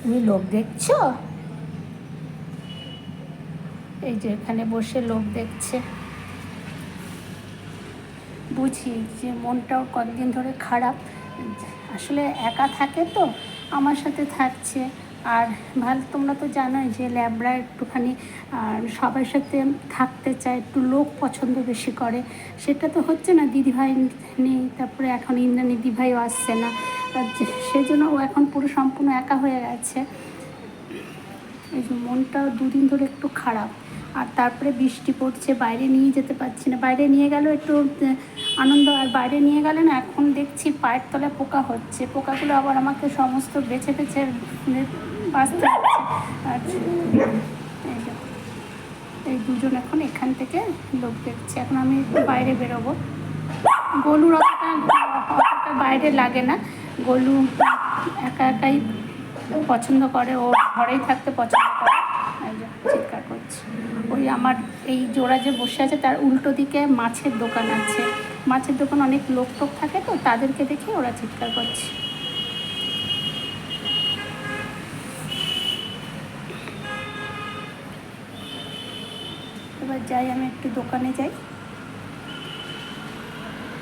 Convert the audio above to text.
তুমি লোক দেখছো? এই যে এখানে বসে লোক দেখছে। বুঝি যে মনটাও কয়েকদিন ধরে খারাপ, আসলে একা থাকে তো, আমার সাথে থাকছে। আর তোমরা তো জানোই যে ল্যাবরা একটুখানি সবার সাথে থাকতে চায়, একটু লোক পছন্দ বেশি করে। সেটা তো হচ্ছে না, দিদিভাই নেই, তারপরে এখন ইন্দ্রাণী দিদিভাইও আসছে না, সেজন্য ও এখন পুরো সম্পূর্ণ একা হয়ে গেছে। এই যে মনটা দুদিন ধরে একটু খারাপ। আর তারপরে বৃষ্টি পড়ছে, বাইরে নিয়ে যেতে পারছি না। বাইরে নিয়ে গেলেও একটু আনন্দ, আর বাইরে নিয়ে গেলে না এখন দেখছি পায়ের তলায় পোকা হচ্ছে, পোকাগুলো আবার আমাকে সমস্ত বেছে বেছে বাঁচতে হচ্ছে। আর এই দুজন এখন এখান থেকে লোক দেখছে। এখন আমি একটু বাইরে বেরোবো। গলুর অতটা বাইরে লাগে না, গলু একা একাই পছন্দ করে, ও ঘরেই থাকতে পছন্দ করে। চিৎকার করছে। ওই আমার এই জোড়া যে বসে আছে তার উল্টো দিকে মাছের দোকান আছে, মাছের দোকান অনেক লোক টোক থাকে তো, তাদেরকে দেখে ওরা চিৎকার করছে। এবার যাই, আমি একটু দোকানে যাই।